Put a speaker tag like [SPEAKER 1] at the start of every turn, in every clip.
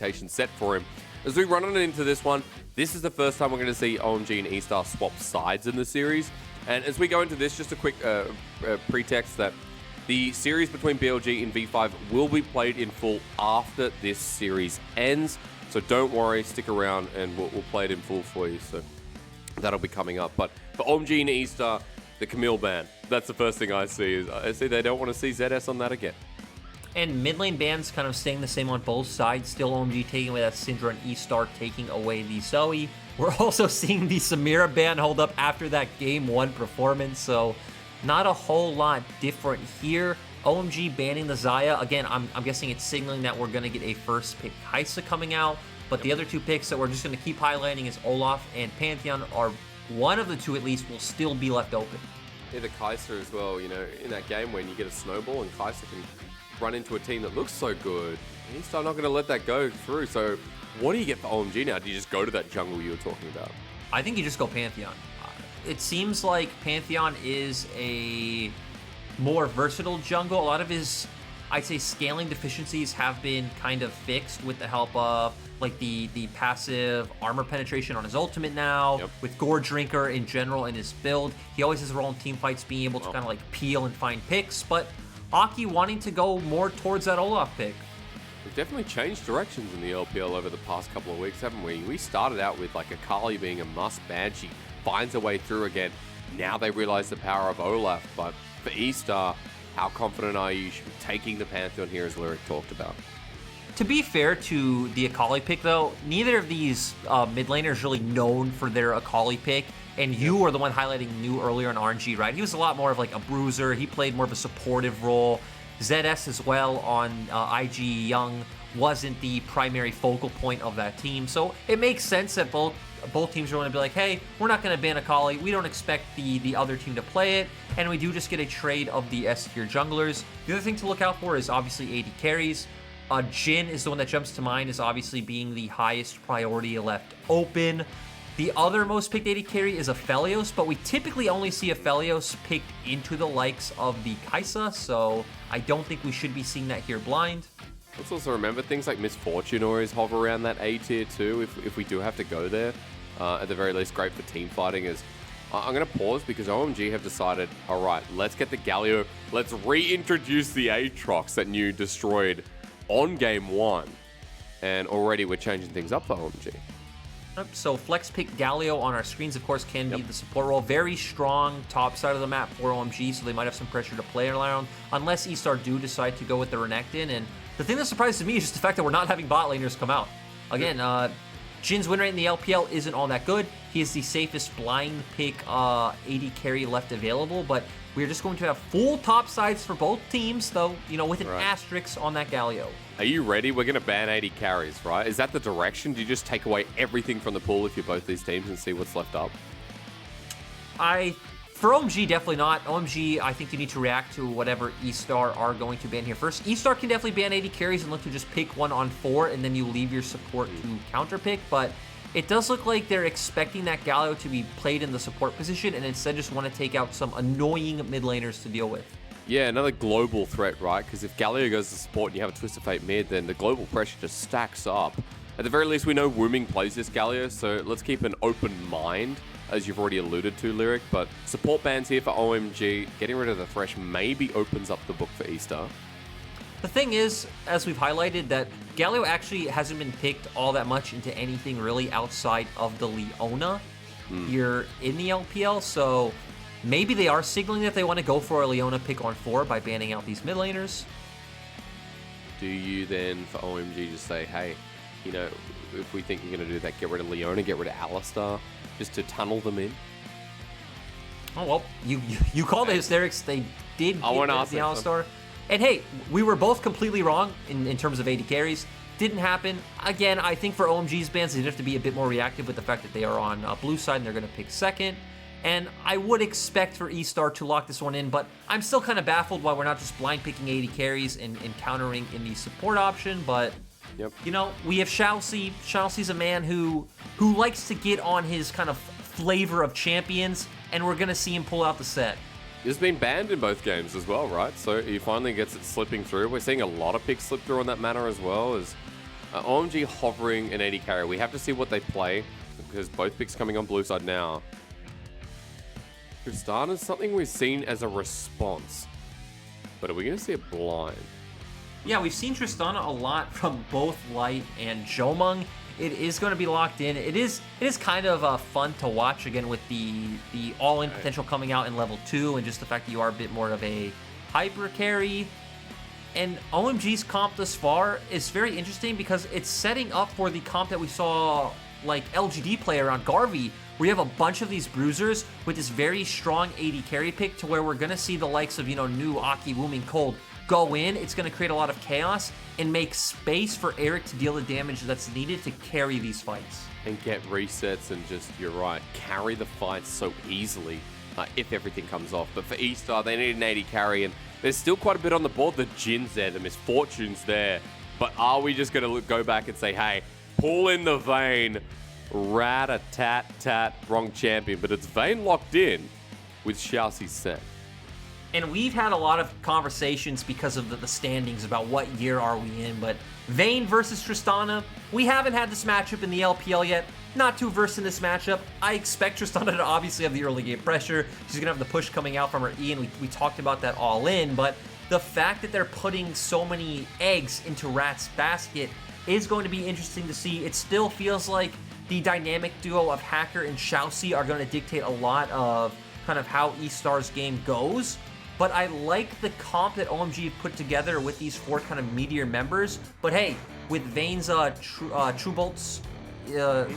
[SPEAKER 1] expectations set for him. As we run on into this one, this is the first time we're going to see OMG and eStar swap sides in the series. And as we go into this, just a quick pretext that the series between BLG and V5 will be played in full after this series ends. So don't worry, stick around and we'll play it in full for you. So that'll be coming up. But for OMG and eStar, the Camille ban, that's the first thing I see. Is I see they don't want to see ZS on that again.
[SPEAKER 2] And mid lane bans kind of staying the same on both sides. Still OMG taking away that Syndra and eStar taking away the Zoe. We're also seeing the Samira ban hold up after that Game 1 performance. So not a whole lot different here. OMG banning the Xayah. Again, I'm guessing it's signaling that we're going to get a first pick Kai'Sa coming out. But the other two picks that we're just going to keep highlighting is Olaf and Pantheon. Are one of the two at least will still be left open.
[SPEAKER 1] Yeah, the Kai'Sa as well. You know, in that game when you get a snowball and Kai'Sa can run into a team that looks so good, and eStar not going to let that go through. So what do you get for OMG now? Do you just go to that jungle you were talking about?
[SPEAKER 2] I think you just go Pantheon. It seems like Pantheon is a more versatile jungle. A lot of his, I'd say, scaling deficiencies have been kind of fixed with the help of like the passive armor penetration on his ultimate now, with Gore Drinker in general in his build. He always has a role in team fights, being able to kind of like peel and find picks, but Aki wanting to go more towards that Olaf pick.
[SPEAKER 1] We've definitely changed directions in the LPL over the past couple of weeks, haven't we? We started out with like Akali being a must ban. She finds her way through again. Now they realize the power of Olaf, but for eStar, how confident are you taking the Pantheon here, as Lyric talked about?
[SPEAKER 2] To be fair to the Akali pick, though, neither of these mid laners really known for their Akali pick. And you were the one highlighting New earlier in RNG, right? He was a lot more of like a bruiser. He played more of a supportive role. ZS as well on IG Young wasn't the primary focal point of that team. So it makes sense that both teams are going to be like, hey, we're not going to ban Akali. We don't expect the other team to play it. And we do just get a trade of the S-tier junglers. The other thing to look out for is obviously AD carries. Jhin is the one that jumps to mind as obviously being the highest priority left open. The other most picked AD carry is Aphelios, but we typically only see Aphelios picked into the likes of the Kai'Sa, so I don't think we should be seeing that here blind.
[SPEAKER 1] Let's also remember things like Misfortune always hover around that A tier too, if we do have to go there. At the very least, great for team fighting. I'm going to pause because OMG have decided, all right, let's get the Galio, let's reintroduce the Aatrox that New destroyed on Game 1. And already we're changing things up for OMG.
[SPEAKER 2] So flex pick Galio on our screens, of course, can be the support role. Very strong top side of the map for OMG, so they might have some pressure to play around, unless eStar do decide to go with the Renekton. And the thing that surprises me is just the fact that we're not having bot laners come out. Again, Jin's win rate in the LPL isn't all that good. He is the safest blind pick AD carry left available, but we're just going to have full top sides for both teams, though, you know, with an asterisk on that Galio.
[SPEAKER 1] Are you ready? We're going to ban 80 carries, right? Is that the direction? Do you just take away everything from the pool if you're both these teams and see what's left up?
[SPEAKER 2] For OMG, definitely not. OMG, I think you need to react to whatever eStar are going to ban here first. eStar can definitely ban 80 carries and look to just pick one on 4, and then you leave your support to counter pick, but it does look like they're expecting that Galio to be played in the support position and instead just want to take out some annoying mid laners to deal with.
[SPEAKER 1] Yeah, another global threat, right? Because if Galio goes to support and you have a Twist of Fate mid, then the global pressure just stacks up. At the very least, we know Wooming plays this Galio, so let's keep an open mind, as you've already alluded to, Lyric. But support bans here for OMG. Getting rid of the Thresh maybe opens up the book for eStar.
[SPEAKER 2] The thing is, as we've highlighted, that Galio actually hasn't been picked all that much into anything really outside of the Leona here in the LPL, so maybe they are signaling that they want to go for a Leona pick on 4 by banning out these mid laners.
[SPEAKER 1] Do you then, for OMG, just say, hey, you know, if we think you're going to do that, get rid of Leona, get rid of Alistar, just to tunnel them in?
[SPEAKER 2] Oh, well, you called the hysterics. They did get rid of the Alistar. And hey, we were both completely wrong in terms of AD carries. Didn't happen. Again, I think for OMG's bans, they have to be a bit more reactive with the fact that they are on blue side and they're going to pick second. And I would expect for eStar to lock this one in, but I'm still kind of baffled why we're not just blind picking AD carries and countering in the support option. But, you know, we have Shalcy. Shalcy's a man who likes to get on his kind of flavor of champions, and we're going to see him pull out the set.
[SPEAKER 1] He's been banned in both games as well, right? So he finally gets it slipping through. We're seeing a lot of picks slip through on that manner as well. As OMG hovering an AD carry. We have to see what they play because both picks coming on blue side now. Tristana is something we've seen as a response, but are we going to see it blind?
[SPEAKER 2] Yeah, we've seen Tristana a lot from both Light and Jomung. It is going to be locked in. It is kind of fun to watch again with the all-in potential coming out in level 2 and just the fact that you are a bit more of a hyper carry. And OMG's comp thus far is very interesting because it's setting up for the comp that we saw like LGD play around Garvey, where you have a bunch of these bruisers with this very strong AD carry pick to where we're going to see the likes of, new Aki, Wooming, Cold go in. It's going to create a lot of chaos and make space for Eric to deal the damage that's needed to carry these fights.
[SPEAKER 1] And get resets and just, you're right, carry the fights so easily if everything comes off. But for eStar, they need an 80 carry, and there's still quite a bit on the board. The Jin's there, the Misfortune's there. But are we just going to go back and say, hey, pull in the Vayne, rat-a-tat-tat, wrong champion. But it's Vayne locked in with Xiaoxi set.
[SPEAKER 2] And we've had a lot of conversations because of the standings about what year are we in, but Vayne versus Tristana, we haven't had this matchup in the LPL yet. Not too versed in this matchup. I expect Tristana to obviously have the early game pressure. She's going to have the push coming out from her E, and we talked about that all in, but the fact that they're putting so many eggs into Rat's basket is going to be interesting to see. It still feels like the dynamic duo of Hacker and Xiaoxi are going to dictate a lot of kind of how eStar's game goes. But I like the comp that OMG put together with these 4 kind of meteor members. But hey, with Vayne's True Bolts,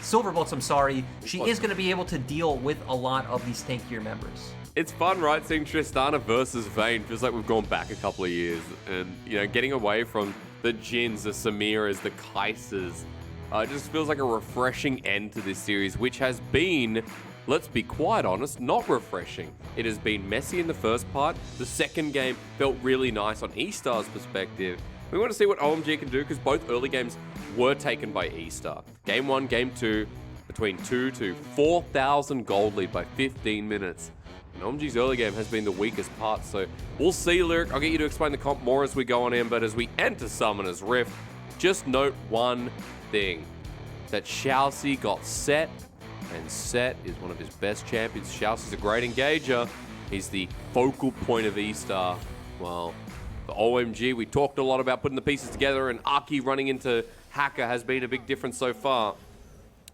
[SPEAKER 2] Silver Bolts, I'm sorry, she is going to be able to deal with a lot of these tankier members. It's
[SPEAKER 1] fun, right? Seeing Tristana versus Vayne feels like we've gone back a couple of years. And, getting away from the Jins, the Samiras, the Kaisers, it just feels like a refreshing end to this series, which has been, let's be quite honest, not refreshing. It has been messy in the first part. The second game felt really nice on eStar's perspective. We want to see what OMG can do because both early games were taken by eStar. Game 1, Game 2, between 2 to 4,000 gold lead by 15 minutes. And OMG's early game has been the weakest part, so we'll see, Lyric. I'll get you to explain the comp more as we go on in, but as we enter Summoner's Rift, just note one thing, that Xiaoxi got set, and Set is one of his best champions. Xiaoxi's a great engager. He's the focal point of eStar. Well, for OMG, we talked a lot about putting the pieces together, and Aki running into Hacker has been a big difference so far.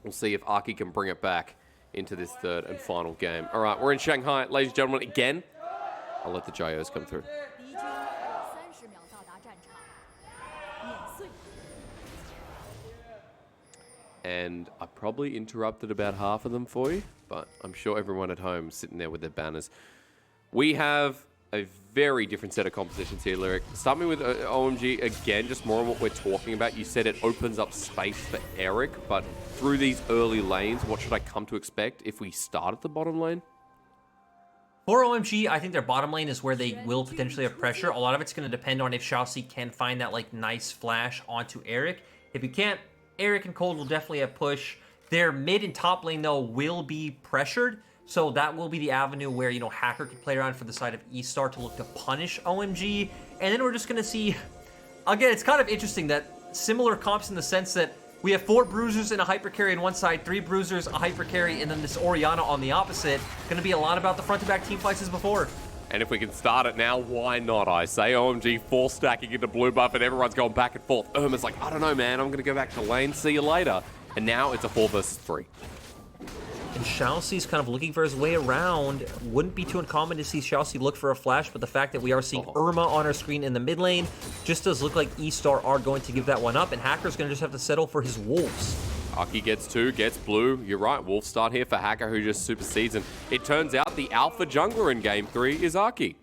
[SPEAKER 1] We'll see if Aki can bring it back into this third and final game. All right, we're in Shanghai, ladies and gentlemen. Again, I'll let the gyos come through. And I probably interrupted about half of them for you, but I'm sure everyone at home sitting there with their banners. We have a very different set of compositions here, Lyric. Start me with OMG again, just more on what we're talking about. You said it opens up space for Eric, but through these early lanes, what should I come to expect if we start at the bottom lane?
[SPEAKER 2] For OMG, I think their bottom lane is where they will potentially have pressure. A lot of it's going to depend on if Xiaoxi can find that nice flash onto Eric. If he can't, Eric and Cold will definitely have push. Their mid and top lane, though, will be pressured. So that will be the avenue where, Hacker can play around for the side of eStar to look to punish OMG. And then we're just going to see... Again, it's kind of interesting that similar comps in the sense that we have 4 bruisers and a hyper carry on one side, 3 bruisers, a hyper carry, and then this Orianna on the opposite. Going to be a lot about the front-to-back team fights as before.
[SPEAKER 1] And if we can start it now, why not? I say OMG 4 stacking into blue buff and everyone's going back and forth. Irma's like, I don't know, man. I'm going to go back to lane. See you later. And now it's a 4 versus 3.
[SPEAKER 2] And Xiaoxi's kind of looking for his way around. Wouldn't be too uncommon to see Xiaoxi look for a flash, but the fact that we are seeing Irma on our screen in the mid lane just does look like eStar are going to give that one up, and Hacker's going to just have to settle for his wolves.
[SPEAKER 1] Aki gets 2, gets blue. You're right, wolf start here for Hacker, who just supersedes, and it turns out the alpha jungler in Game 3 is Aki.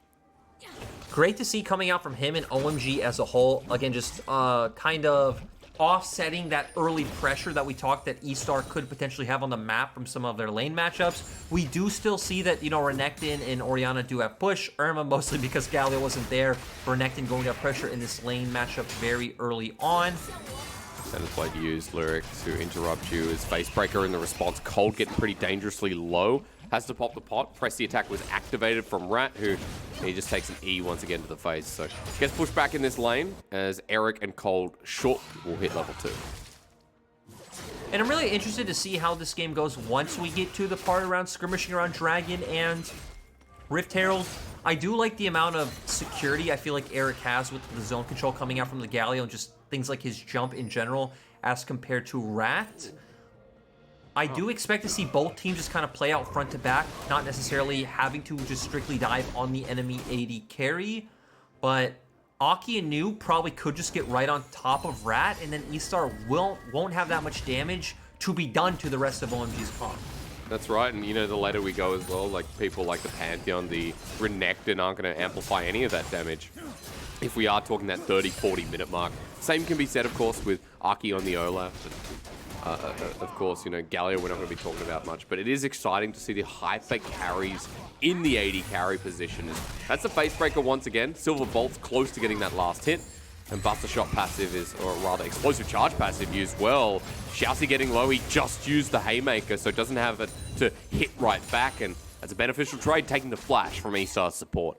[SPEAKER 2] Great to see coming out from him and OMG as a whole. Again, just kind of offsetting that early pressure that we talked that eStar could potentially have on the map from some of their lane matchups. We do still see that, Renekton and Orianna do have push. Irma mostly because Galio wasn't there. Renekton going to have pressure in this lane matchup very early on.
[SPEAKER 1] Center play used, Lyric, to interrupt you is Facebreaker in the response. Cold getting pretty dangerously low. has to pop the pot. Press the attack was activated from Rat, who he just takes an E once again to the face. So gets pushed back in this lane as Eric and Cold short will hit level 2.
[SPEAKER 2] And I'm really interested to see how this game goes once we get to the part around skirmishing around Dragon and Rift Herald. I do like the amount of security I feel like Eric has with the zone control coming out from the Galio and just things like his jump in general as compared to Rat. I do expect to see both teams just kind of play out front to back, not necessarily having to just strictly dive on the enemy AD carry, but Aki and Nu probably could just get right on top of Rat, and then eStar won't have that much damage to be done to the rest of OMG's comp.
[SPEAKER 1] That's right, and you know, the later we go as well, like people like the Pantheon, the Renekton aren't going to amplify any of that damage. If we are talking that 30-40 minute mark. Same can be said, of course, with Aki on the Olaf. Of course, you know, Galio we're not going to be talking about much, but it is exciting to see the hyper carries in the AD carry position. That's a face breaker once again. Silver Bolt's close to getting that last hit. And Buster Shot passive is, or rather Explosive Charge passive used well. Xiaoxi getting low, he just used the Haymaker, so it doesn't have it to hit right back. And that's a beneficial trade, taking the flash from eStar's support.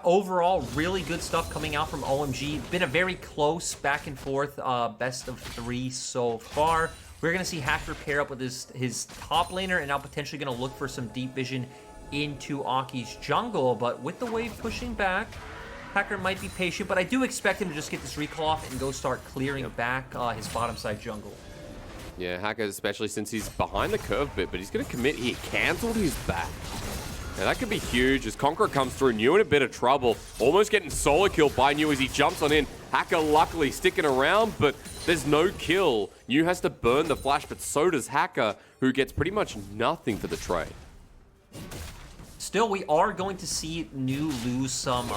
[SPEAKER 2] Overall, really good stuff coming out from OMG. Been a very close back and forth best of 3 so far. We're going to see Hacker pair up with his top laner and now potentially going to look for some deep vision into Aki's jungle. But with the wave pushing back, Hacker might be patient, but I do expect him to just get this recall off and go start clearing back his bottom side jungle.
[SPEAKER 1] Yeah, Hacker, especially since he's behind the curve bit, but he's going to commit. He cancelled his back. Now that could be huge as Conqueror comes through. Nu in a bit of trouble. Almost getting solo killed by Nu as he jumps on in. Hacker luckily sticking around, but there's no kill. Nu has to burn the flash, but so does Hacker, who gets pretty much nothing for the trade.
[SPEAKER 2] Still, we are going to see Nu lose some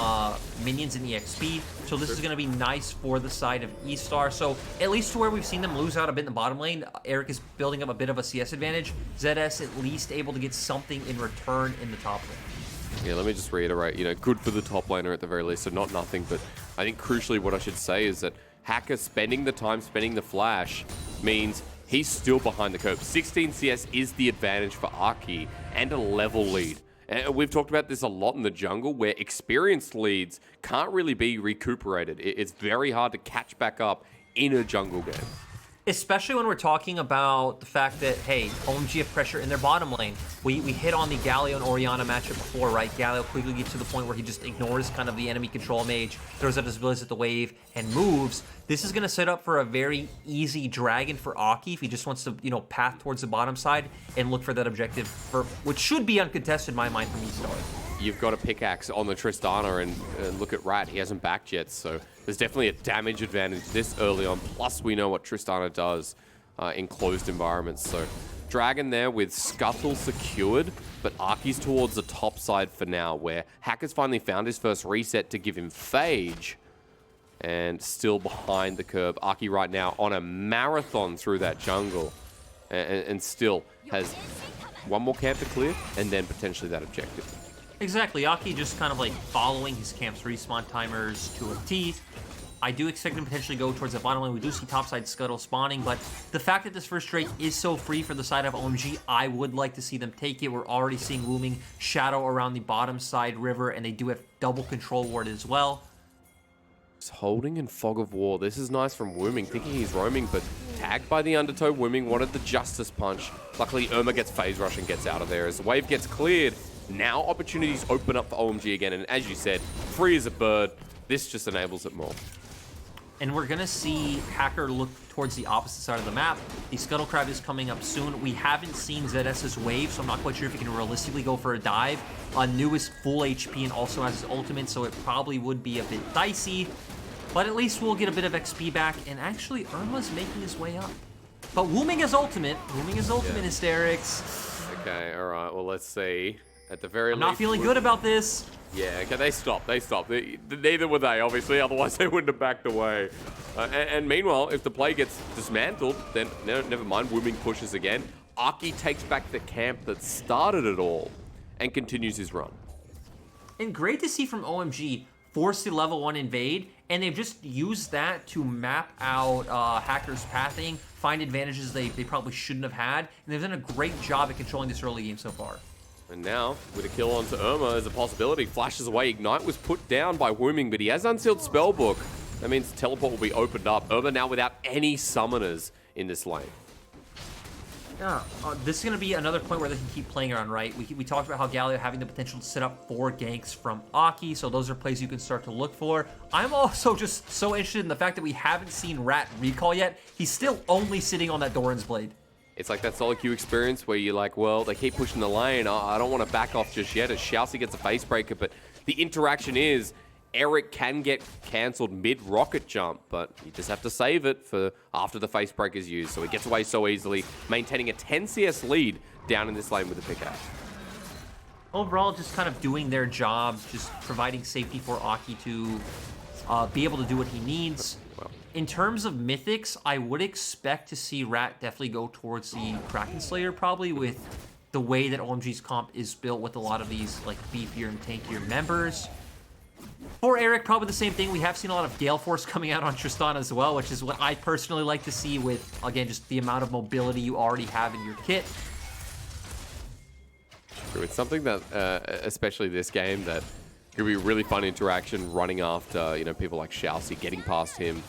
[SPEAKER 2] minions in EXP, so this is going to be nice for the side of eStar. So at least to where we've seen them lose out a bit in the bottom lane, Eric is building up a bit of a CS advantage. ZS at least able to get something in return in the top lane.
[SPEAKER 1] Yeah, let me just reiterate, you know, good for the top laner at the very least, so not nothing, but I think crucially what I should say is that Hacker spending the time, spending the flash, means he's still behind the curve. 16 CS is the advantage for Aki and a level lead. And we've talked about this a lot in the jungle, where experienced leads can't really be recuperated. It's very hard to catch back up in a jungle game.
[SPEAKER 2] Especially when we're talking about the fact that, hey, OMG have pressure in their bottom lane. We hit on the Galio and Orianna matchup before, right? Galio quickly gets to the point where he just ignores kind of the enemy control mage, throws out his abilities at the wave, and moves. This is going to set up for a very easy dragon for Aki if he just wants to, you know, path towards the bottom side and look for that objective, which should be uncontested in my mind from eStar.
[SPEAKER 1] You've got a pickaxe on the Tristana, and look at Rat, he hasn't backed yet, so there's definitely a damage advantage this early on. Plus, we know what Tristana does in closed environments. So, Dragon there with Scuttle secured, but Aki's towards the top side for now, where Hacker's finally found his first reset to give him Phage, and still behind the curve. Aki right now on a marathon through that jungle, and still has one more camp to clear, and then potentially that objective.
[SPEAKER 2] Exactly, Aki just kind of like following his camp's respawn timers to a T. I do expect him to potentially go towards the bottom lane. We do see topside Scuttle spawning, but the fact that this first Drake is so free for the side of OMG, I would like to see them take it. We're already seeing Looming Shadow around the bottom side river, and they do have double control ward as well.
[SPEAKER 1] He's holding in Fog of War. This is nice from Wooming, thinking he's roaming, but tagged by the Undertow. Wooming wanted the Justice Punch. Luckily, Irma gets phase rush and gets out of there. As the wave gets cleared, now opportunities open up for OMG again, and as you said, free as a bird. This just enables it more.
[SPEAKER 2] And we're going to see Hacker look towards the opposite side of the map. The Scuttle Crab is coming up soon. We haven't seen ZS's wave, so I'm not quite sure if he can realistically go for a dive. Nu is full HP and also has his ultimate, so it probably would be a bit dicey. But at least we'll get a bit of XP back, and actually Irma's making his way up. But Wooming is ultimate. Wooming is ultimate, Hysterics.
[SPEAKER 1] Okay, all right, well, let's see. At the very least,
[SPEAKER 2] I'm not feeling good about this.
[SPEAKER 1] Yeah, okay, they stopped. Neither were they, obviously, otherwise they wouldn't have backed away. And meanwhile, if the play gets dismantled, then never mind, Wooming pushes again. Aki takes back the camp that started it all and continues his run.
[SPEAKER 2] And great to see from OMG force the level 1 invade and they've just used that to map out Hacker's pathing, find advantages they probably shouldn't have had, and they've done a great job at controlling this early game so far.
[SPEAKER 1] And now, with a kill onto Irma as a possibility, flashes away. Ignite was put down by Wooming, but he has Unsealed Spellbook. That means Teleport will be opened up. Irma now without any summoners in this lane.
[SPEAKER 2] Yeah, this is going to be another point where they can keep playing around, right? We talked about how Galio having the potential to set up 4 ganks from Aki, so those are plays you can start to look for. I'm also just so interested in the fact that we haven't seen Rat recall yet. He's still only sitting on that Doran's Blade.
[SPEAKER 1] It's like that solo queue experience where you're like, well, they keep pushing the lane. I don't want to back off just yet as Shousey gets a face breaker, but the interaction is Eric can get cancelled mid-rocket jump, but you just have to save it for after the face break is used. So he gets away so easily, maintaining a 10 CS lead down in this lane with the pickaxe.
[SPEAKER 2] Overall, just kind of doing their job, just providing safety for Aki to be able to do what he needs. In terms of mythics, I would expect to see Rat definitely go towards the Kraken Slayer, probably with the way that OMG's comp is built with a lot of these like beefier and tankier members. For Eric, probably the same thing. We have seen a lot of Gale Force coming out on Tristan as well, which is what I personally like to see with, again, just the amount of mobility you already have in your kit.
[SPEAKER 1] It's something that, especially this game, that could be a really fun interaction running after, you know, people like Shousey, getting past him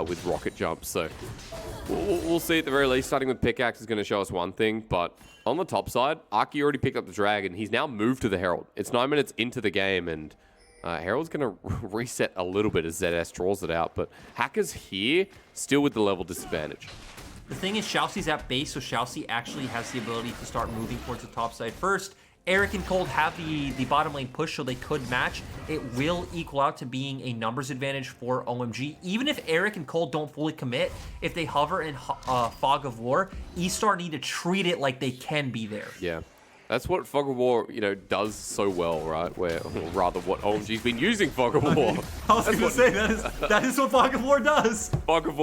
[SPEAKER 1] with rocket jumps. So we'll see at the very least. Starting with pickaxe is going to show us one thing, but on the top side, Aki already picked up the Dragon. He's now moved to the Herald. It's 9 minutes into the game, and Herald's going to reset a little bit as ZS draws it out, but Hacker's here, still with the level disadvantage.
[SPEAKER 2] The thing is, Shousey's at base, so Shousey actually has the ability to start moving towards the top side first. Eric and Cold have the bottom lane push, so they could match. It will equal out to being a numbers advantage for OMG. Even if Eric and Cold don't fully commit, if they hover in Fog of War, eStar need to treat it like they can be there.
[SPEAKER 1] Yeah. That's what Fog of War, you know, does so well, right? Or rather, what OMG's been using Fog of War.
[SPEAKER 2] I was going to say, that is what Fog of War does.
[SPEAKER 1] Fog of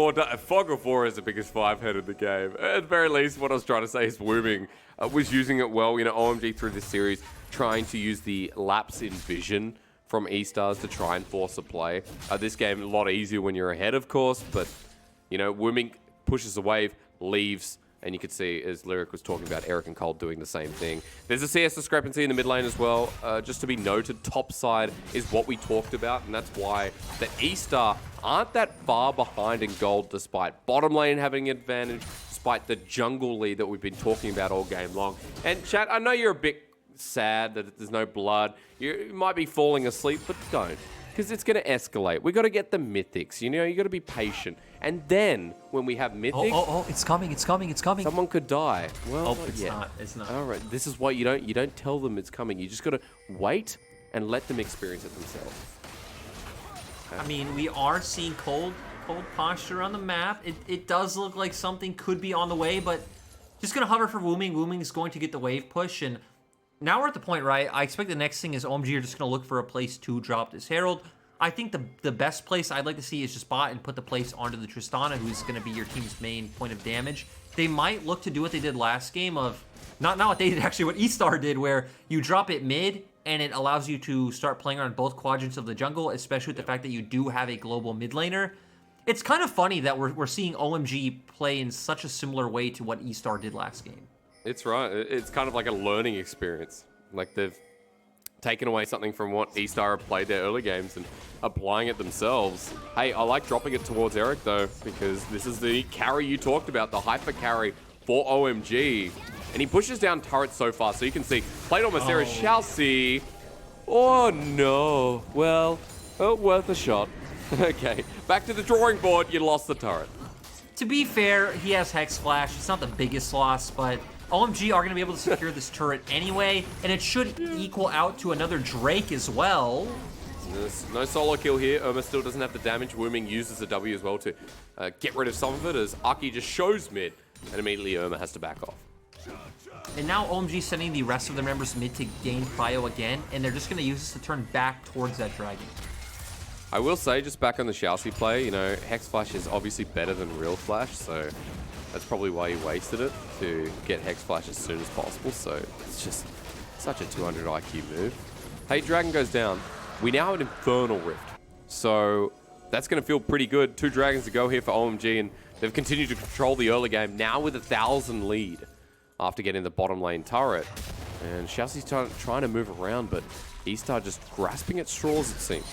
[SPEAKER 1] War is the biggest 5-head in the game. At the very least, what I was trying to say is Wooming was using it well. You know, OMG through this series, trying to use the lapse in vision from eStars to try and force a play. This game, a lot easier when you're ahead, of course, but, you know, Wooming pushes a wave, leaves, and you can see, as Lyric was talking about, Eric and Cold doing the same thing. There's a CS discrepancy in the mid lane as well. Just to be noted, top side is what we talked about, and that's why the eStar aren't that far behind in gold, despite bottom lane having an advantage, despite the jungle lead that we've been talking about all game long. And chat, I know you're a bit sad that there's no blood. You might be falling asleep, but don't. Because it's going to escalate. We got to get the mythics. You know, you got to be patient. And then when we have mythics,
[SPEAKER 2] oh, it's coming, it's coming, it's coming.
[SPEAKER 1] Someone could die. Well,
[SPEAKER 2] it's not.
[SPEAKER 1] All right, this is why you don't tell them it's coming. You just got to wait and let them experience it themselves. Okay.
[SPEAKER 2] I mean, we are seeing cold posture on the map. It does look like something could be on the way, but just gonna hover for Wooming. Wooming is going to get the wave push, and now we're at the point, right? I expect the next thing is OMG are just going to look for a place to drop this Herald. I think the best place I'd like to see is just bot and put the place onto the Tristana, who's going to be your team's main point of damage. They might look to do what they did last game of, not what they did, actually what eStar did, where you drop it mid and it allows you to start playing around both quadrants of the jungle, especially with the fact that you do have a global mid laner. It's kind of funny that we're seeing OMG play in such a similar way to what eStar did last game.
[SPEAKER 1] It's right. It's kind of like a learning experience. Like they've taken away something from what eStar have played their early games and applying it themselves. Hey, I like dropping it towards Eric though, because this is the carry you talked about, the hyper carry for OMG. And he pushes down turrets so far, so you can see, played almost there is Shousey. Oh no. Well, worth a shot. Okay, back to the drawing board, you lost the turret.
[SPEAKER 2] To be fair, he has Hex Flash. It's not the biggest loss, but OMG are going to be able to secure this turret anyway, and it should equal out to another Drake as well.
[SPEAKER 1] There's no solo kill here. Irma still doesn't have the damage. Wooming uses the W as well to get rid of some of it, as Aki just shows mid, and immediately Irma has to back off.
[SPEAKER 2] And now OMG sending the rest of their members mid to gain prio again, and they're just going to use this to turn back towards that dragon.
[SPEAKER 1] I will say, just back on the Shousey play, you know, Hex Flash is obviously better than Real Flash, so that's probably why he wasted it, to get Hex Flash as soon as possible, so it's just such a 200 IQ move. Hey, Dragon goes down. We now have an Infernal Rift. So that's going to feel pretty good. 2 Dragons to go here for OMG, and they've continued to control the early game, now with a 1,000 lead after getting the bottom lane turret. And Chelsea's trying to move around, but eStar just grasping at straws, it seems.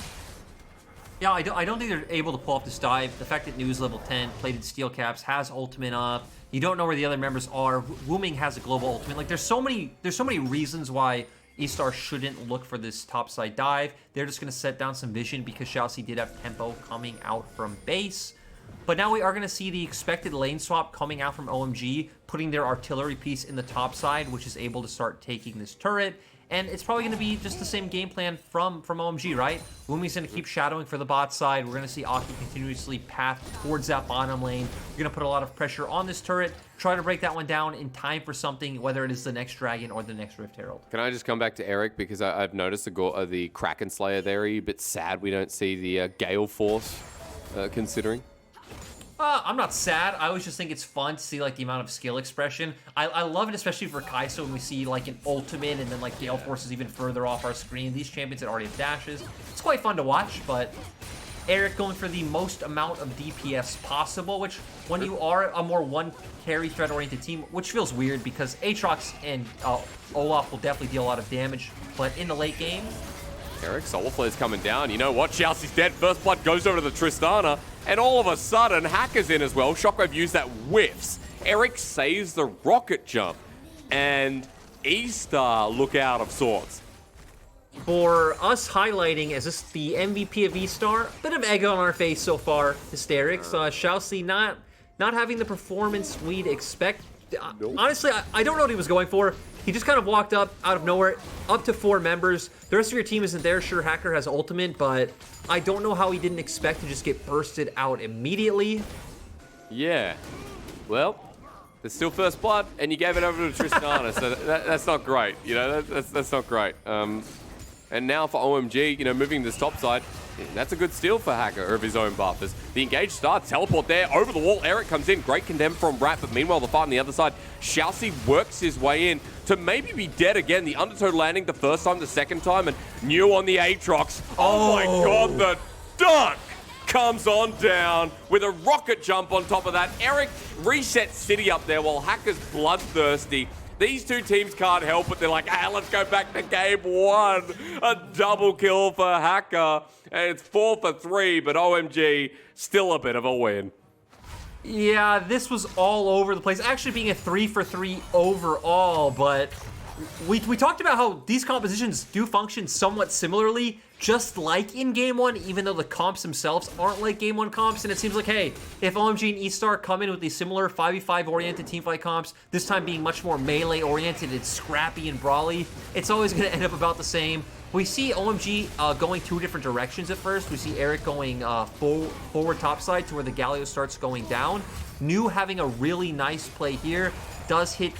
[SPEAKER 2] Yeah, I don't think they're able to pull off this dive. The fact that News level 10, plated steel caps, has ultimate up. You don't know where the other members are. Wooming has a global ultimate. Like there's so many reasons why eStar shouldn't look for this topside dive. They're just going to set down some vision because Chelsea did have tempo coming out from base. But now we are going to see the expected lane swap coming out from OMG, putting their artillery piece in the top side, which is able to start taking this turret. And it's probably going to be just the same game plan from OMG, right? Wooming's going to keep shadowing for the bot side. We're going to see Aki continuously path towards that bottom lane. You're going to put a lot of pressure on this turret, try to break that one down in time for something, whether it is the next Dragon or the next Rift Herald.
[SPEAKER 1] Can I just come back to Eric? Because I've noticed the Kraken Slayer there. Are you a bit sad we don't see the Gale Force considering?
[SPEAKER 2] I'm not sad. I always just think it's fun to see like the amount of skill expression. I love it, especially for Kai'Sa when we see like an ultimate and then like Gale Force is even further off our screen. These champions that already have dashes. It's quite fun to watch, but Eric going for the most amount of DPS possible, which when you are a more one carry threat oriented team, which feels weird because Aatrox and Olaf will definitely deal a lot of damage, but in the late game,
[SPEAKER 1] Eric, Solar Flare's coming down. You know what? Chelsea's dead. First blood goes over to the Tristana. And all of a sudden, Hacker's in as well. Shockwave used that whiffs. Eric saves the rocket jump. And eStar look out of sorts.
[SPEAKER 2] For us highlighting as this the MVP of eStar, bit of egg on our face so far. Hysterics. Chelsea not having the performance we'd expect.
[SPEAKER 1] Nope.
[SPEAKER 2] Honestly, I don't know what he was going for. He just kind of walked up out of nowhere, up to 4 members. The rest of your team isn't there. Sure, Hacker has ultimate, but I don't know how he didn't expect to just get bursted out immediately.
[SPEAKER 1] Yeah. Well, there's still first blood, and you gave it over to Tristana, so that's not great. You know, that's not great. And now for OMG, you know, moving this top side, that's a good steal for Hacker of his own buff. As the engage starts, teleport there, over the wall, Eric comes in, great condemn from Rat, but meanwhile the fight on the other side, Chelsea works his way in to maybe be dead again. The undertow landing the first time, the second time, and New on the Aatrox. Oh my god, the dunk comes on down with a rocket jump on top of that. Eric resets City up there while Hacker's bloodthirsty. These two teams can't help it. They're like, let's go back to game 1. A double kill for Hacker. And it's 4 for 3, but OMG, still a bit of a win.
[SPEAKER 2] Yeah, this was all over the place. Actually being a 3 for 3 overall, but we talked about how these compositions do function somewhat similarly, just like in Game 1, even though the comps themselves aren't like Game 1 comps. And it seems like, hey, if OMG and eStar come in with these similar 5v5 oriented teamfight comps, this time being much more melee oriented and scrappy and brawly, it's always going to end up about the same. We see OMG going 2 different directions at first. We see Eric going forward topside to where the Galio starts going down. New having a really nice play here. Does hit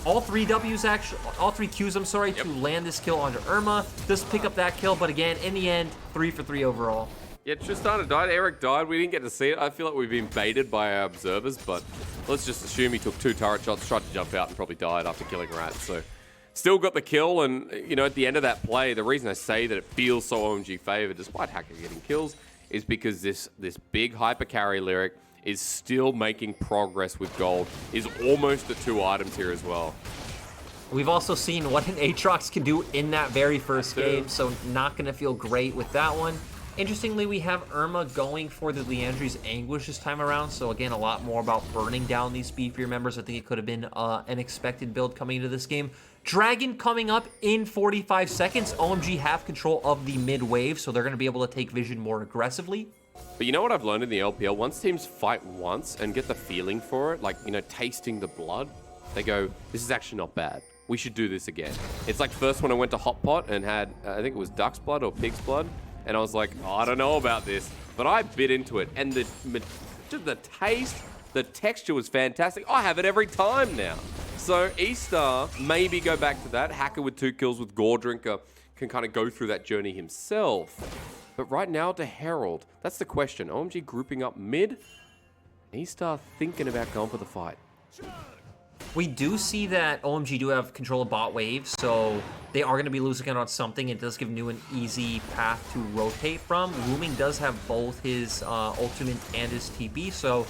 [SPEAKER 2] all 3 Qs, I'm sorry, to land this kill onto Irma. Does pick up that kill, but again, in the end, 3 for 3 overall.
[SPEAKER 1] Yeah, Tristana died, Eric died. We didn't get to see it. I feel like we've been baited by our observers, but let's just assume he took 2 turret shots, tried to jump out, and probably died after killing Rat. So still got the kill, and you know, at the end of that play, the reason I say that it feels so OMG favored, despite Hacker getting kills, is because this big hyper carry lyric is still making progress with gold, is almost at 2 items here as well.
[SPEAKER 2] We've also seen what an Aatrox can do in that very first game, so not going to feel great with that one. Interestingly, we have Irma going for the Liandry's Anguish this time around, so again, a lot more about burning down these speed fear members. I think it could have been an expected build coming into this game. Dragon coming up in 45 seconds. OMG have control of the mid wave, so they're going to be able to take vision more aggressively.
[SPEAKER 1] But you know what I've learned in the LPL? Once teams fight once and get the feeling for it, like, you know, tasting the blood, they go, this is actually not bad. We should do this again. It's like first when I went to Hot Pot and had, I think it was duck's blood or pig's blood, and I was like, oh, I don't know about this. But I bit into it, and the taste, the texture was fantastic. I have it every time now. So eStar, maybe go back to that. Hacker with 2 kills with Gore Drinker can kind of go through that journey himself. But right now to Herald, that's the question. OMG grouping up mid. eStar thinking about going for the fight.
[SPEAKER 2] We do see that OMG do have control of bot waves, so they are going to be losing out on something. It does give Nu an easy path to rotate from. Rooming does have both his ultimate and his TP, so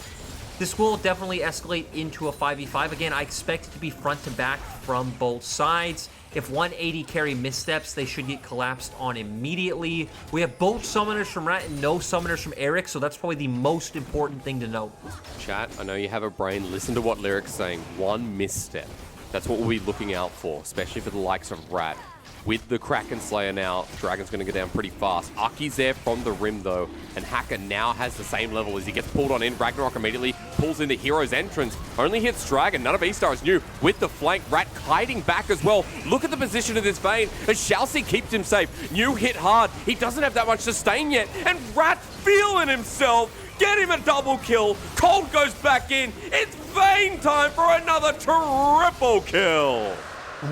[SPEAKER 2] this will definitely escalate into a 5v5. Again, I expect it to be front to back from both sides. If 180 carry missteps, they should get collapsed on immediately. We have both summoners from Rat and no summoners from Eric, so that's probably the most important thing to note.
[SPEAKER 1] Chat, I know you have a brain. Listen to what Lyric's saying. One misstep. That's what we'll be looking out for, especially for the likes of Rat. With the Kraken Slayer now, Dragon's going to go down pretty fast. Aki's there from the rim, though, and Hacker now has the same level as he gets pulled on in. Ragnarok immediately pulls in the Hero's entrance. Only hits Dragon. None of eStar is new. With the flank, Rat kiting back as well. Look at the position of this Vayne, as Shalcy keeps him safe. New hit hard. He doesn't have that much sustain yet, and Rat feeling himself. Get him a double kill. Cold goes back in. It's Vayne time for another triple kill.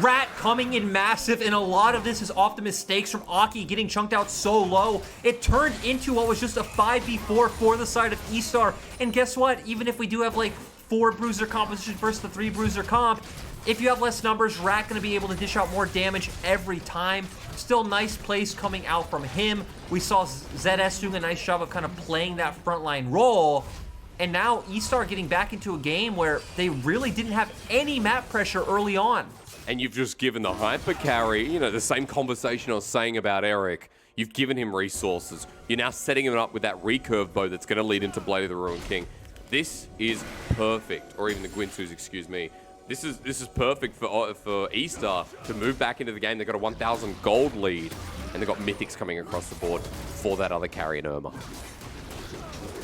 [SPEAKER 2] Rat coming in massive, and a lot of this is off the mistakes from Aki getting chunked out so low. It turned into what was just a 5v4 for the side of eStar. And guess what? Even if we do have like 4 bruiser composition versus the 3 bruiser comp, if you have less numbers, Rat gonna be able to dish out more damage every time. Still nice plays coming out from him. We saw ZS doing a nice job of kind of playing that frontline role. And now eStar getting back into a game where they really didn't have any map pressure early on.
[SPEAKER 1] And you've just given the hyper carry, you know, the same conversation I was saying about Eric. You've given him resources. You're now setting him up with that recurve bow that's going to lead into Blade of the Ruined King. This is perfect, or even the Gwinsus, excuse me. This is perfect for eStar to move back into the game. They've got a 1,000 gold lead, and they've got mythics coming across the board for that other carry in Irma.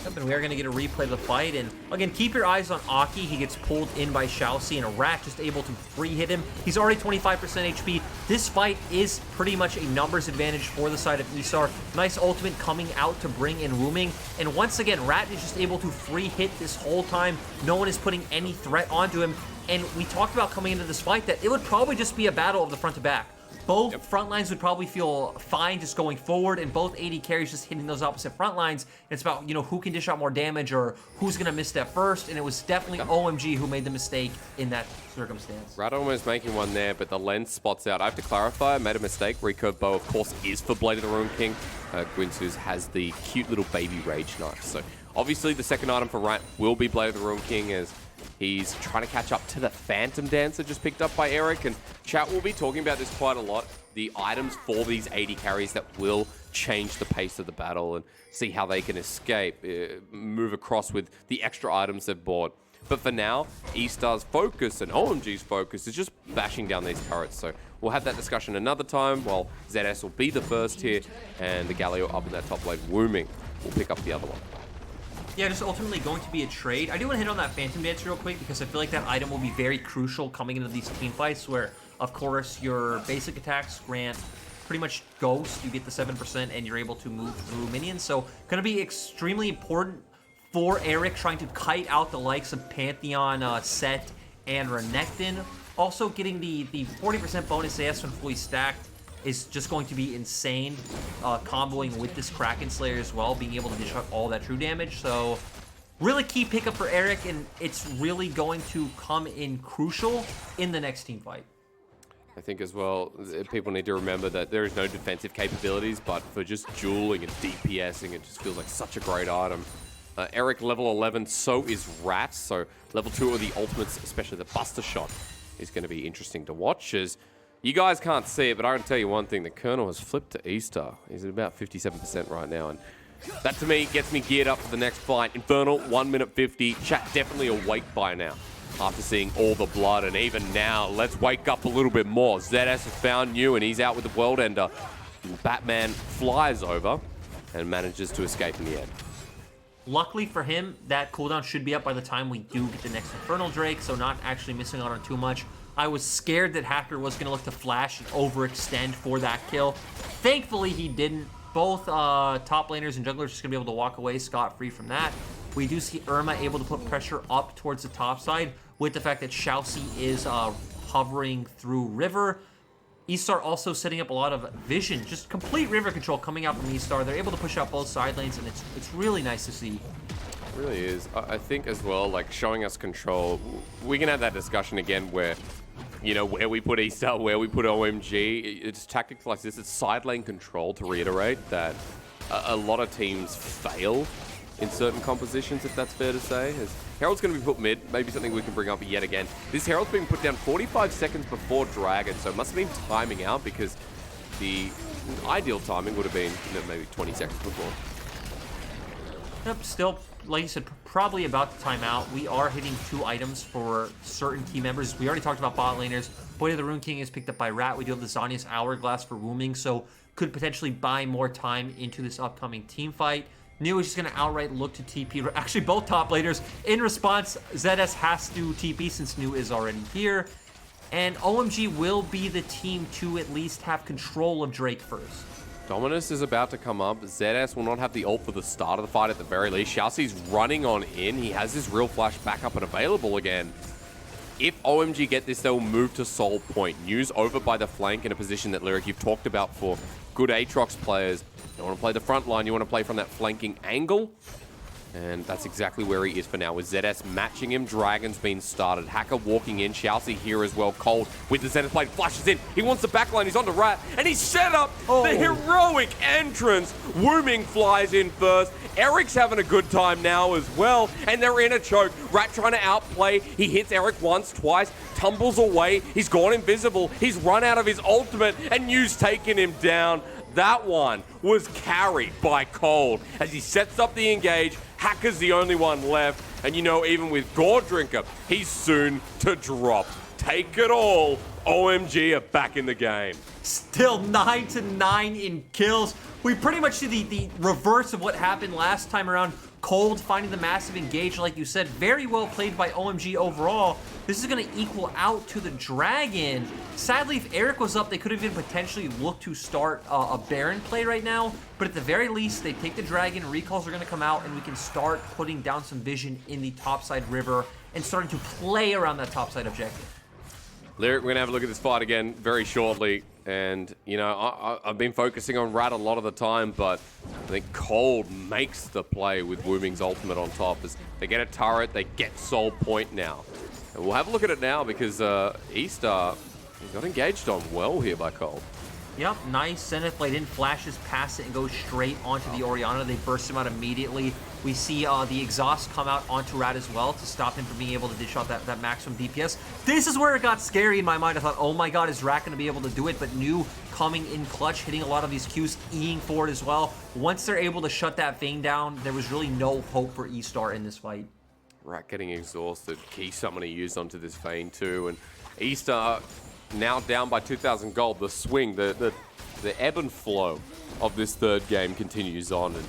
[SPEAKER 2] And we are going to get a replay of the fight. And again, keep your eyes on Aki. He gets pulled in by Shalcy, and a Rat just able to free hit him. He's already 25% HP. This fight is pretty much a numbers advantage for the side of eStar. Nice ultimate coming out to bring in Rooming. And once again, Rat is just able to free hit this whole time. No one is putting any threat onto him. And we talked about coming into this fight that it would probably just be a battle of the front to back. Both front lines would probably feel fine just going forward, and both AD carries just hitting those opposite front lines. It's about, you know, who can dish out more damage or who's going to misstep first, and it was definitely OMG who made the mistake in that circumstance.
[SPEAKER 1] Rat almost making one there, but the lens spots out. I have to clarify, I made a mistake. Recurve bow, of course, is for Blade of the Ruined King. Gwinsus has the cute little baby rage knife. So obviously the second item for Rat will be Blade of the Ruined King, as he's trying to catch up to the Phantom Dancer just picked up by Eric, and chat will be talking about this quite a lot. The items for these 80 carries that will change the pace of the battle and see how they can escape, move across with the extra items they've bought. But for now, eStar's focus and OMG's focus is just bashing down these turrets. So we'll have that discussion another time, while ZS will be the first here, and the Galio up in that top lane, Wooming will pick up the other one.
[SPEAKER 2] Yeah, just ultimately going to be a trade. I do want to hit on that Phantom Dance real quick, because I feel like that item will be very crucial coming into these team fights where, of course, your basic attacks grant pretty much ghost. You get the 7% and you're able to move through minions. So going to be extremely important for Eric trying to kite out the likes of Pantheon, Set, and Renekton. Also getting the 40% bonus AS when fully stacked is just going to be insane, comboing with this Kraken Slayer as well, being able to dish out all that true damage. So really key pickup for Eric, and it's really going to come in crucial in the next team fight.
[SPEAKER 1] I think as well, people need to remember that there is no defensive capabilities, but for just dueling and DPSing, it just feels like such a great item. Eric level 11, so is Rat, so level 2 of the ultimates, especially the Buster Shot, is going to be interesting to watch. As you guys can't see it, but I can tell you one thing, the Colonel has flipped to eStar. He's at about 57% right now, and that to me gets me geared up for the next fight. Infernal, 1 minute 50, chat definitely awake by now. After seeing all the blood, and even now, let's wake up a little bit more. ZS has found you, and he's out with the World Ender. Batman flies over and manages to escape in the end.
[SPEAKER 2] Luckily for him, that cooldown should be up by the time we do get the next Infernal Drake, so not actually missing out on too much. I was scared that Hacker was going to look to flash and overextend for that kill. Thankfully, he didn't. Both top laners and junglers just going to be able to walk away scot-free from that. We do see Irma able to put pressure up towards the top side with the fact that Shalcy is hovering through River. eStar also setting up a lot of vision, just complete river control coming out from eStar. They're able to push out both side lanes, and it's really nice to see.
[SPEAKER 1] Really is. I think as well, like showing us control. We can have that discussion again where, you know, where we put eStar, where we put OMG. It's tactics like this. It's side lane control, to reiterate, that a lot of teams fail in certain compositions, if that's fair to say. As Herald's going to be put mid, maybe something we can bring up yet again. This Herald's being put down 45 seconds before Dragon, so it must have been timing out because the ideal timing would have been, you know, maybe 20 seconds before.
[SPEAKER 2] Yep, still, like you said, probably about to time out. We are hitting 2 items for certain key members. We already talked about bot laners. Boy of the Rune King is picked up by Rat. We do have the Zhonya's Hourglass for Wooming, so could potentially buy more time into this upcoming team fight. New is just going to outright look to TP. Actually, both top laners. In response, ZS has to TP since New is already here. And OMG will be the team to at least have control of Drake first.
[SPEAKER 1] Dominus is about to come up. ZS will not have the ult for the start of the fight at the very least. Xiaoxi's running on in. He has his real flash back up and available again. If OMG get this, they'll move to Soul Point. New's over by the flank in a position that, Lyric, you've talked about for good Aatrox players. You want to play the front line, you want to play from that flanking angle. And that's exactly where he is for now, with ZS matching him. Dragon's been started. Hacker walking in. Xiaoxi here as well. Cold with the Zenith Blade. Flashes in. He wants the backline. He's on the Rat. And he's set up the heroic entrance. Wooming flies in first. Eric's having a good time now as well. And they're in a choke. Rat trying to outplay. He hits Eric once, twice. Tumbles away. He's gone invisible. He's run out of his ultimate. And New's taken him down. That one was carried by Cold as he sets up the engage. Hacker's the only one left. And you know, even with Gore Drinker, he's soon to drop. Take it all. OMG are back in the game.
[SPEAKER 2] Still 9-9 in kills. We pretty much see the reverse of what happened last time around. Cold finding the massive engage, like you said. Very well played by OMG overall. This is going to equal out to the Dragon. Sadly, if Eric was up, they could have even potentially looked to start a Baron play right now. But at the very least, they take the Dragon, recalls are going to come out, and we can start putting down some vision in the topside river and starting to play around that topside objective.
[SPEAKER 1] Lyric, we're going to have a look at this fight again very shortly. And, you know, I've been focusing on Rat a lot of the time, but I think Cold makes the play with Wooming's ultimate on top. As they get a turret, they get Soul Point now. And we'll have a look at it now because eStar got engaged on well here by Cold.
[SPEAKER 2] Yep, nice. Zenith Blade in, flashes past it and goes straight onto the Orianna. They burst him out immediately. We see the exhaust come out onto Rat as well to stop him from being able to dish out that maximum DPS. This is where it got scary in my mind. I thought, oh my god, is Rat going to be able to do it? But New coming in clutch, hitting a lot of these Qs, Eing forward as well. Once they're able to shut that Vayne down, there was really no hope for eStar in this fight.
[SPEAKER 1] Rat getting exhausted. Key summoner used onto this Vayne too. And eStar now down by 2,000 gold. The swing, the ebb and flow of this third game continues on. And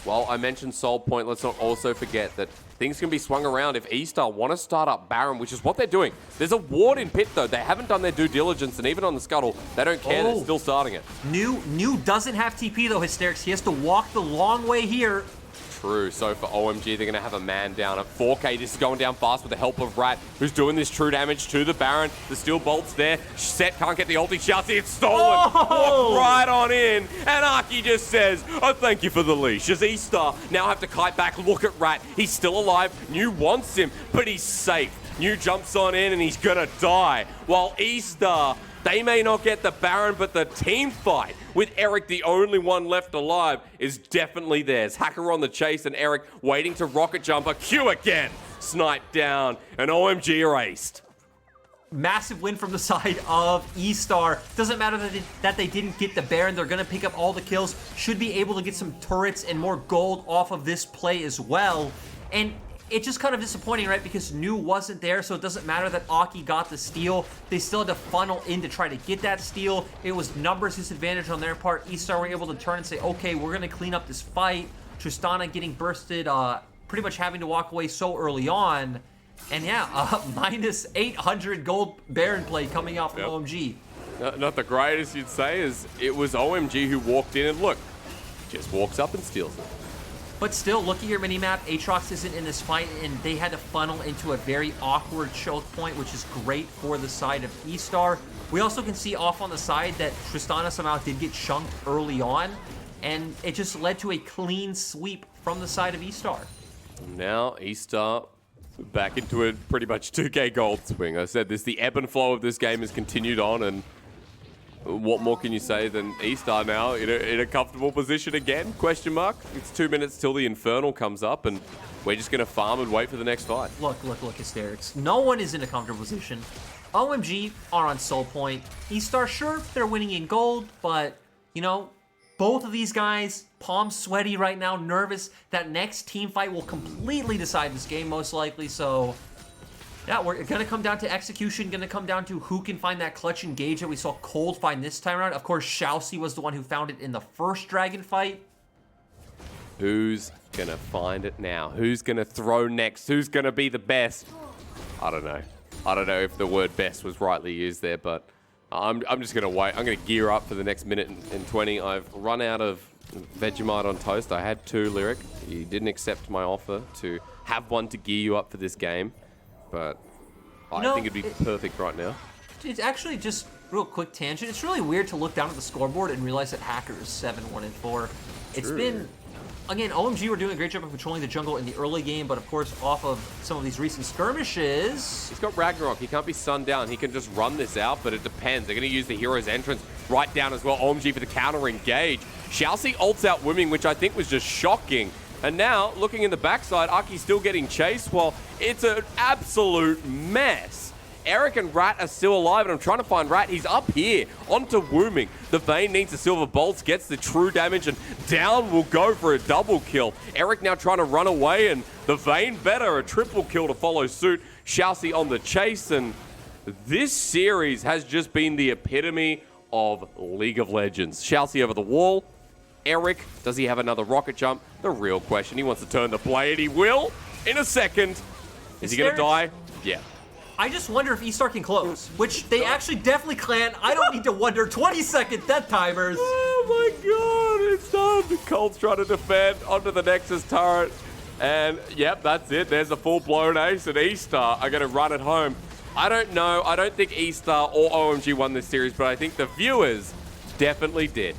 [SPEAKER 1] while I mentioned Soul Point, let's not also forget that things can be swung around if eStar want to start up Baron, which is what they're doing. There's a ward in pit though. They haven't done their due diligence, and even on the scuttle, they don't care. They're still starting it.
[SPEAKER 2] New doesn't have TP though, Hysterics. He has to walk the long way here.
[SPEAKER 1] True. So for OMG, they're going to have a man down at 4K. This is going down fast with the help of Rat, who's doing this true damage to the Baron. The steel bolt's there. Set can't get the ulti. Xiaoxi, it's stolen. Walk right on in. And Aki just says, oh, thank you for the leash. As eStar now have to kite back. Look at Rat. He's still alive. New wants him, but he's safe. New jumps on in, and he's going to die. While eStar, they may not get the Baron, but the team fight with Eric, the only one left alive, is definitely theirs. Hacker on the chase, and Eric waiting to rocket jumper. Q again. Sniped down, and OMG erased.
[SPEAKER 2] Massive win from the side of eStar. Doesn't matter that they didn't get the Baron. They're going to pick up all the kills. Should be able to get some turrets and more gold off of this play as well. And it's just kind of disappointing, right? Because New wasn't there, so it doesn't matter that Aki got the steal. They still had to funnel in to try to get that steal. It was numbers disadvantage on their part. eStar were able to turn and say, okay, we're going to clean up this fight. Tristana getting bursted, pretty much having to walk away so early on. And yeah, minus 800 gold Baron play coming out from OMG.
[SPEAKER 1] Not the greatest, you'd say, is it was OMG who walked in and look, just walks up and steals it.
[SPEAKER 2] But still, looking at your minimap, Aatrox isn't in this fight, and they had to funnel into a very awkward choke point, which is great for the side of eStar. We also can see off on the side that Tristana somehow did get chunked early on, and it just led to a clean sweep from the side of eStar.
[SPEAKER 1] Now eStar back into a pretty much 2K gold swing. I said this, the ebb and flow of this game has continued on, and what more can you say than eStar now in a comfortable position again? Question mark. It's 2 minutes till the Infernal comes up, and we're just going to farm and wait for the next fight.
[SPEAKER 2] Look, Hysterics. No one is in a comfortable position. OMG are on soul point. eStar, sure, they're winning in gold, but, you know, both of these guys, palms sweaty right now, nervous. That next team fight will completely decide this game, most likely, so... yeah, we're going to come down to execution, going to come down to who can find that clutch engage that we saw Cold find this time around. Of course, Xiaoxi was the one who found it in the first Dragon fight.
[SPEAKER 1] Who's going to find it now? Who's going to throw next? Who's going to be the best? I don't know. I don't know if the word best was rightly used there, but I'm just going to wait. I'm going to gear up for the next minute and 20. I've run out of Vegemite on toast. I had 2, Lyric. You didn't accept my offer to have one to gear you up for this game. But I think it'd be perfect right now.
[SPEAKER 2] It's actually just real quick tangent. It's really weird to look down at the scoreboard and realize that Hacker is 7-1-4. It's been, again, OMG were doing a great job of controlling the jungle in the early game, but of course, off of some of these recent skirmishes.
[SPEAKER 1] He's got Ragnarok. He can't be sunned down. He can just run this out, but it depends. They're going to use the hero's entrance right down as well. OMG for the counter engage. Xiaoxi ults out Wooming, which I think was just shocking. And now, looking in the backside, Aki's still getting chased. Well, it's an absolute mess. Eric and Rat are still alive, and I'm trying to find Rat. He's up here, onto Wooming. The Vayne needs the Silver Bolts, gets the true damage, and down will go for a double kill. Eric now trying to run away, and the Vayne better, a triple kill to follow suit. Xiaoxi on the chase, and this series has just been the epitome of League of Legends. Xiaoxi over the wall. Eric, does he have another rocket jump? The real question. He wants to turn the play, and he will in a second. Is he going to die? Yeah.
[SPEAKER 2] I just wonder if eStar can close, which they actually definitely can. I don't need to wonder. 20-second death timers.
[SPEAKER 1] Oh my god, it's done. Colt's trying to defend onto the Nexus turret. And yep, that's it. There's a full-blown ace, and eStar are going to run it home. I don't know. I don't think eStar or OMG won this series, but I think the viewers definitely did.